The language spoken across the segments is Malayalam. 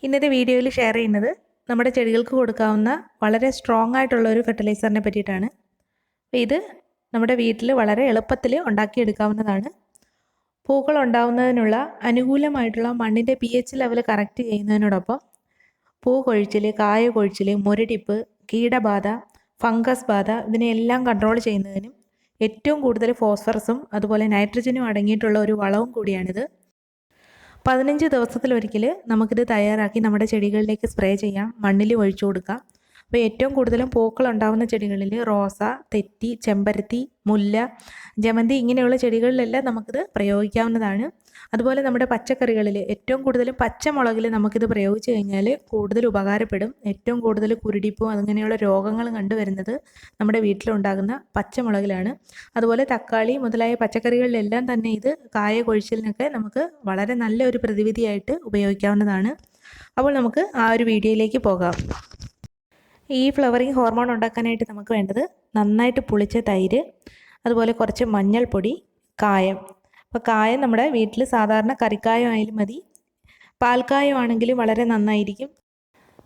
ഇന്നത്തെ വീഡിയോയിൽ ഷെയർ ചെയ്യുന്നത് നമ്മുടെ ചെടികൾക്ക് കൊടുക്കാവുന്ന വളരെ സ്ട്രോങ് ആയിട്ടുള്ള ഒരു ഫെർട്ടിലൈസറിനെ പറ്റിയിട്ടാണ്. അപ്പോൾ ഇത് നമ്മുടെ വീട്ടിൽ വളരെ എളുപ്പത്തിൽ ഉണ്ടാക്കിയെടുക്കാവുന്നതാണ്. പൂക്കൾ ഉണ്ടാവുന്നതിനുള്ള അനുകൂലമായിട്ടുള്ള മണ്ണിൻ്റെ pH ലെവൽ കറക്റ്റ് ചെയ്യുന്നതിനോടൊപ്പം പൂ കൊഴിച്ചിൽ, കായ കൊഴിച്ചിൽ, മുരടിപ്പ്, കീടബാധ, ഫംഗസ് ബാധ ഇതിനെല്ലാം കൺട്രോൾ ചെയ്യുന്നതിനും ഏറ്റവും കൂടുതൽ ഫോസ്ഫറസും അതുപോലെ നൈട്രജനും അടങ്ങിയിട്ടുള്ള ഒരു വളവും കൂടിയാണിത്. 15 ദിവസത്തിലൊരിക്കൽ നമുക്കിത് തയ്യാറാക്കി നമ്മുടെ ചെടികളിലേക്ക് സ്പ്രേ ചെയ്യാം, മണ്ണിൽ ഒഴിച്ചു കൊടുക്കാം. അപ്പോൾ ഏറ്റവും കൂടുതലും പൂക്കൾ ഉണ്ടാകുന്ന ചെടികളിൽ റോസ, തെറ്റി, ചെമ്പരത്തി, മുല്ല, ജമന്തി ഇങ്ങനെയുള്ള ചെടികളിലെല്ലാം നമുക്കിത് പ്രയോഗിക്കാവുന്നതാണ്. അതുപോലെ നമ്മുടെ പച്ചക്കറികളിൽ ഏറ്റവും കൂടുതലും പച്ചമുളകിൽ നമുക്കിത് പ്രയോഗിച്ച് കഴിഞ്ഞാൽ കൂടുതൽ ഉപകാരപ്പെടും. ഏറ്റവും കൂടുതൽ കുരുടിപ്പും അങ്ങനെയുള്ള രോഗങ്ങൾ കണ്ടുവരുന്നത് നമ്മുടെ വീട്ടിലുണ്ടാകുന്ന പച്ചമുളകിലാണ്. അതുപോലെ തക്കാളി മുതലായ പച്ചക്കറികളിലെല്ലാം തന്നെ ഇത് കായ കൊഴിച്ചിലിനൊക്കെ നമുക്ക് വളരെ നല്ലൊരു പ്രതിവിധിയായിട്ട് ഉപയോഗിക്കാവുന്നതാണ്. അപ്പോൾ നമുക്ക് ആ ഒരു വീഡിയോയിലേക്ക് പോകാം. ഈ ഫ്ലവറിങ് ഹോർമോൺ ഉണ്ടാക്കാനായിട്ട് നമുക്ക് വേണ്ടത് നന്നായിട്ട് പുളിച്ച തൈര്, അതുപോലെ കുറച്ച് മഞ്ഞൾപ്പൊടി, കായം. അപ്പോൾ കായം നമ്മുടെ വീട്ടിൽ സാധാരണ കറിക്കായം ആയാലും മതി, പാൽക്കായം ആണെങ്കിലും വളരെ നന്നായിരിക്കും.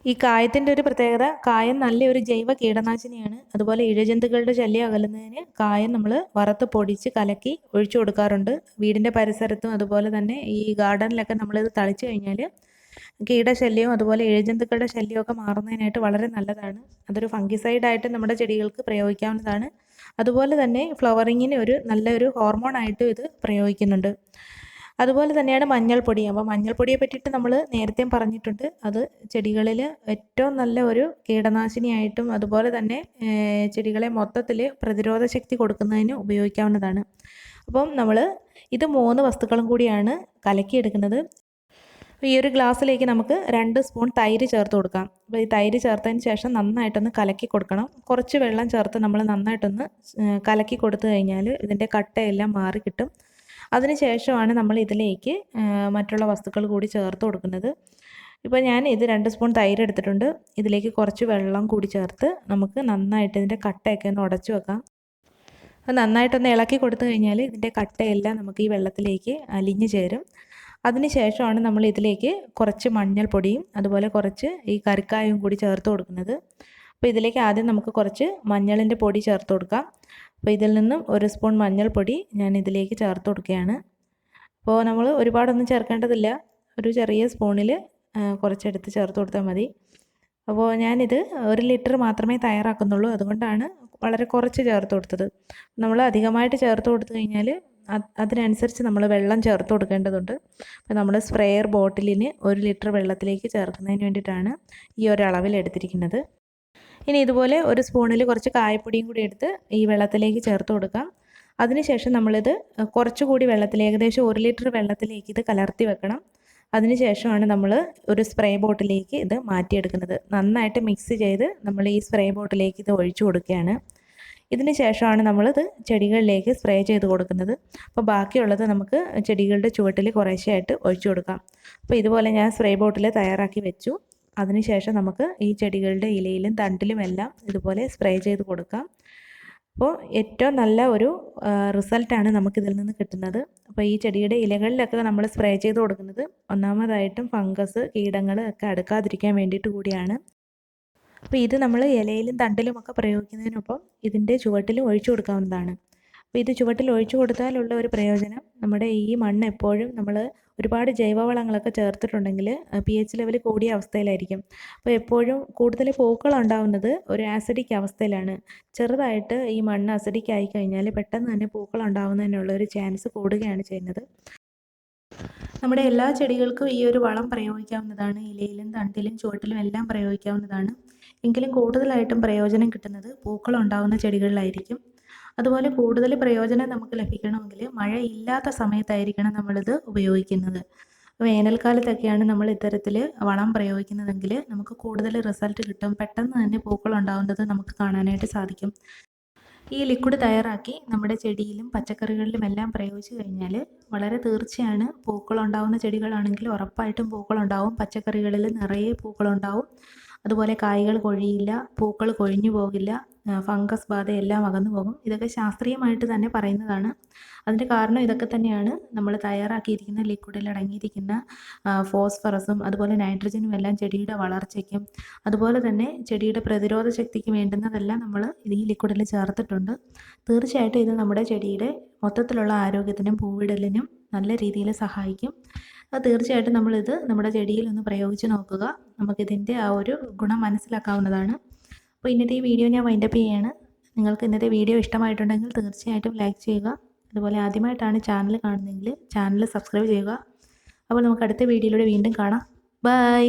ഈ കായത്തിൻ്റെ ഒരു പ്രത്യേകത, കായം നല്ലൊരു ജൈവ കീടനാശിനിയാണ്. അതുപോലെ ഇഴജന്തുക്കളുടെ ശല്യം അകലുന്നതിന് കായം നമ്മൾ വറുത്ത് പൊടിച്ച് കലക്കി ഒഴിച്ചു കൊടുക്കാറുണ്ട്. വീടിൻ്റെ പരിസരത്തും അതുപോലെ തന്നെ ഈ ഗാർഡനിലൊക്കെ നമ്മളിത് തളിച്ചു കഴിഞ്ഞാൽ കീടശല്യവും അതുപോലെ ഇഴജന്തുക്കളുടെ ശല്യമൊക്കെ മാറുന്നതിനായിട്ട് വളരെ നല്ലതാണ്. അതൊരു ഫംഗിസൈഡായിട്ട് നമ്മുടെ ചെടികൾക്ക് പ്രയോഗിക്കാവുന്നതാണ്. അതുപോലെ തന്നെ ഫ്ലവറിങ്ങിന് നല്ലൊരു ഹോർമോണായിട്ട് ഇത് പ്രയോഗിക്കുന്നുണ്ട്. അതുപോലെ തന്നെയാണ് മഞ്ഞൾപ്പൊടി. അപ്പോൾ മഞ്ഞൾപ്പൊടിയെ പറ്റിയിട്ട് നമ്മൾ നേരത്തെയും പറഞ്ഞിട്ടുണ്ട്. അത് ചെടികളിൽ ഏറ്റവും നല്ല ഒരു കീടനാശിനിയായിട്ടും അതുപോലെ തന്നെ ചെടികളെ മൊത്തത്തിൽ പ്രതിരോധ ശക്തി കൊടുക്കുന്നതിന് ഉപയോഗിക്കാവുന്നതാണ്. അപ്പം നമ്മൾ ഇത് 3 വസ്തുക്കളും കൂടിയാണ് കലക്കിയെടുക്കുന്നത്. ഈ ഒരു ഗ്ലാസ്സിലേക്ക് നമുക്ക് 2 സ്പൂൺ തൈര് ചേർത്ത് കൊടുക്കാം. അപ്പോൾ ഈ തൈര് ചേർത്തതിന് ശേഷം നന്നായിട്ടൊന്ന് കലക്കി കൊടുക്കണം. കുറച്ച് വെള്ളം ചേർത്ത് നമ്മൾ നന്നായിട്ടൊന്ന് കലക്കി കൊടുത്തു കഴിഞ്ഞാൽ ഇതിൻ്റെ കട്ടയെല്ലാം മാറി കിട്ടും. അതിന് ശേഷമാണ് നമ്മൾ ഇതിലേക്ക് മറ്റുള്ള വസ്തുക്കൾ കൂടി ചേർത്ത് കൊടുക്കുന്നത്. ഇപ്പോൾ ഞാൻ ഇത് 2 സ്പൂൺ തൈര് എടുത്തിട്ടുണ്ട്. ഇതിലേക്ക് കുറച്ച് വെള്ളം കൂടി ചേർത്ത് നമുക്ക് നന്നായിട്ട് ഇതിൻ്റെ കട്ടയൊക്കെ ഒന്ന് ഉടച്ചു വെക്കാം. അത് നന്നായിട്ടൊന്ന് ഇളക്കി കൊടുത്തു കഴിഞ്ഞാൽ ഇതിൻ്റെ കട്ടയെല്ലാം നമുക്ക് ഈ വെള്ളത്തിലേക്ക് അലിഞ്ഞു ചേരും. അതിന് ശേഷമാണ് നമ്മൾ ഇതിലേക്ക് കുറച്ച് മഞ്ഞൾപ്പൊടിയും അതുപോലെ കുറച്ച് ഈ കറിക്കായവും കൂടി ചേർത്ത് കൊടുക്കുന്നത്. അപ്പോൾ ഇതിലേക്ക് ആദ്യം നമുക്ക് കുറച്ച് മഞ്ഞളിൻ്റെ പൊടി ചേർത്ത് കൊടുക്കാം. അപ്പോൾ ഇതിൽ നിന്നും 1 സ്പൂൺ മഞ്ഞൾപ്പൊടി ഞാൻ ഇതിലേക്ക് ചേർത്ത് കൊടുക്കുകയാണ്. അപ്പോൾ നമ്മൾ ഒരുപാടൊന്നും ചേർക്കേണ്ടതില്ല, ഒരു ചെറിയ സ്പൂണിൽ കുറച്ചെടുത്ത് ചേർത്ത് കൊടുത്താൽ മതി. അപ്പോൾ ഞാനിത് 1 ലിറ്റർ മാത്രമേ തയ്യാറാക്കുന്നുള്ളൂ, അതുകൊണ്ടാണ് വളരെ കുറച്ച് ചേർത്ത് കൊടുത്തത്. നമ്മൾ അധികമായിട്ട് ചേർത്ത് കൊടുത്തു കഴിഞ്ഞാൽ അതിനനുസരിച്ച് നമ്മൾ വെള്ളം ചേർത്ത് കൊടുക്കേണ്ടതുണ്ട്. അപ്പോൾ നമ്മൾ സ്പ്രെയർ ബോട്ടിലിന് 1 ലിറ്റർ വെള്ളത്തിലേക്ക് ചേർക്കുന്നതിന് വേണ്ടിയിട്ടാണ് ഈ ഒരു അളവിൽ എടുത്തിരിക്കുന്നത്. ഇനി ഇതുപോലെ 1 സ്പൂണിൽ കുറച്ച് കായപ്പൊടിയും കൂടി എടുത്ത് ഈ വെള്ളത്തിലേക്ക് ചേർത്ത് കൊടുക്കാം. അതിനുശേഷം നമ്മളിത് കുറച്ചുകൂടി വെള്ളത്തിൽ, ഏകദേശം 1 ലിറ്റർ വെള്ളത്തിലേക്ക് ഇത് കലർത്തി വെക്കണം. അതിനുശേഷമാണ് നമ്മൾ ഒരു സ്പ്രേ ബോട്ടിലേക്ക് ഇത് മാറ്റിയെടുക്കുന്നത്. നന്നായിട്ട് മിക്സ് ചെയ്ത് നമ്മൾ ഈ സ്പ്രേ ബോട്ടിലേക്ക് ഇത് ഒഴിച്ചു കൊടുക്കുകയാണ്. ഇതിന് ശേഷമാണ് നമ്മളിത് ചെടികളിലേക്ക് സ്പ്രേ ചെയ്ത് കൊടുക്കുന്നത്. അപ്പോൾ ബാക്കിയുള്ളത് നമുക്ക് ചെടികളുടെ ചുവട്ടിൽ കുറേശ്ശെയായിട്ട് ഒഴിച്ചു കൊടുക്കാം. അപ്പോൾ ഇതുപോലെ ഞാൻ സ്പ്രേ ബോട്ടിൽ തയ്യാറാക്കി വെച്ചു. അതിനുശേഷം നമുക്ക് ഈ ചെടികളുടെ ഇലയിലും തണ്ടിലും എല്ലാം ഇതുപോലെ സ്പ്രേ ചെയ്ത് കൊടുക്കാം. അപ്പോൾ ഏറ്റവും നല്ല ഒരു റിസൾട്ടാണ് നമുക്കിതിൽ നിന്ന് കിട്ടുന്നത്. അപ്പോൾ ഈ ചെടിയുടെ ഇലകളിലൊക്കെ നമ്മൾ സ്പ്രേ ചെയ്ത് കൊടുക്കുന്നത് ഒന്നാമതായിട്ടും ഫംഗസ്, കീടങ്ങൾ ഒക്കെ അടുക്കാതിരിക്കാൻ വേണ്ടിയിട്ട് കൂടിയാണ്. അപ്പോൾ ഇത് നമ്മൾ ഇലയിലും തണ്ടിലുമൊക്കെ പ്രയോഗിക്കുന്നതിനൊപ്പം ഇതിൻ്റെ ചുവട്ടിലും ഒഴിച്ചു കൊടുക്കാവുന്നതാണ്. അപ്പോൾ ഇത് ചുവട്ടിൽ ഒഴിച്ചു കൊടുത്താലുള്ള ഒരു പ്രയോജനം, നമ്മുടെ ഈ മണ്ണ് എപ്പോഴും നമ്മൾ ഒരുപാട് ജൈവവളങ്ങളൊക്കെ ചേർത്തിട്ടുണ്ടെങ്കിൽ pH ലെവൽ കൂടിയ അവസ്ഥയിലായിരിക്കും. അപ്പോൾ എപ്പോഴും കൂടുതൽ പൂക്കൾ ഉണ്ടാവുന്നത് ഒരു ആസിഡിക് അവസ്ഥയിലാണ്. ചെറുതായിട്ട് ഈ മണ്ണ് അസിഡിക് ആയി കഴിഞ്ഞാൽ പെട്ടെന്ന് തന്നെ പൂക്കൾ ഉണ്ടാവുന്നതിനുള്ള ഒരു ചാൻസ് കൂടുകയാണ് ചെയ്യുന്നത്. നമ്മുടെ എല്ലാ ചെടികൾക്കും ഈ ഒരു വളം പ്രയോഗിക്കാവുന്നതാണ്. ഇലയിലും തണ്ടിലും ചുവട്ടിലും എല്ലാം പ്രയോഗിക്കാവുന്നതാണ്. എങ്കിലും കൂടുതലായിട്ടും പ്രയോജനം കിട്ടുന്നത് പൂക്കൾ ഉണ്ടാകുന്ന ചെടികളിലായിരിക്കും. അതുപോലെ കൂടുതൽ പ്രയോജനം നമുക്ക് ലഭിക്കണമെങ്കിൽ മഴ ഇല്ലാത്ത സമയത്തായിരിക്കണം നമ്മളിത് ഉപയോഗിക്കുന്നത്. വേനൽക്കാലത്തൊക്കെയാണ് നമ്മൾ ഇത്തരത്തിൽ വളം പ്രയോഗിക്കുന്നതെങ്കിൽ നമുക്ക് കൂടുതൽ റിസൾട്ട് കിട്ടും. പെട്ടെന്ന് തന്നെ പൂക്കൾ ഉണ്ടാകുന്നത് നമുക്ക് കാണാനായിട്ട് സാധിക്കും. ഈ ലിക്വിഡ് തയ്യാറാക്കി നമ്മുടെ ചെടിയിലും പച്ചക്കറികളിലും എല്ലാം പ്രയോഗിച്ചു കഴിഞ്ഞാൽ വളരെ തീർച്ചയാണ് പൂക്കളുണ്ടാവുന്ന ചെടികളാണെങ്കിൽ ഉറപ്പായിട്ടും പൂക്കളുണ്ടാവും. പച്ചക്കറികളിൽ നിറയെ പൂക്കളുണ്ടാവും. അതുപോലെ കായ്കൾ കൊഴിയില്ല, പൂക്കൾ കൊഴിഞ്ഞു പോകില്ല, ഫംഗസ് ബാധ എല്ലാം അകന്നു പോകും. ഇതൊക്കെ ശാസ്ത്രീയമായിട്ട് തന്നെ പറയുന്നതാണ്. അതിൻ്റെ കാരണം ഇതൊക്കെ തന്നെയാണ്. നമ്മൾ തയ്യാറാക്കിയിരിക്കുന്ന ലിക്വിഡിൽ അടങ്ങിയിരിക്കുന്ന ഫോസ്ഫറസും അതുപോലെ നൈട്രജനും എല്ലാം ചെടിയുടെ വളർച്ചയ്ക്കും അതുപോലെ തന്നെ ചെടിയുടെ പ്രതിരോധ ശക്തിക്ക് വേണ്ടുന്നതെല്ലാം നമ്മൾ ഈ ലിക്വിഡിൽ ചേർത്തിട്ടുണ്ട്. തീർച്ചയായിട്ടും ഇത് നമ്മുടെ ചെടിയുടെ മൊത്തത്തിലുള്ള ആരോഗ്യത്തിനും പൂവിടലിനും നല്ല രീതിയിൽ സഹായിക്കും. തീർച്ചയായിട്ടും നമ്മളിത് നമ്മുടെ ചെടിയിൽ ഒന്ന് പ്രയോഗിച്ച് നോക്കുക. നമുക്കിതിൻ്റെ ആ ഒരു ഗുണം മനസ്സിലാക്കാവുന്നതാണ്. അപ്പോൾ ഇന്നത്തെ ഈ വീഡിയോ ഞാൻ വൈൻഡപ്പ് ചെയ്യുകയാണ്. നിങ്ങൾക്ക് ഇന്നത്തെ വീഡിയോ ഇഷ്ടമായിട്ടുണ്ടെങ്കിൽ തീർച്ചയായിട്ടും ലൈക്ക് ചെയ്യുക. അതുപോലെ ആദ്യമായിട്ടാണ് ചാനൽ കാണുന്നതെങ്കിൽ ചാനൽ സബ്സ്ക്രൈബ് ചെയ്യുക. അപ്പോൾ നമുക്ക് അടുത്ത വീഡിയോയിലൂടെ വീണ്ടും കാണാം. ബൈ.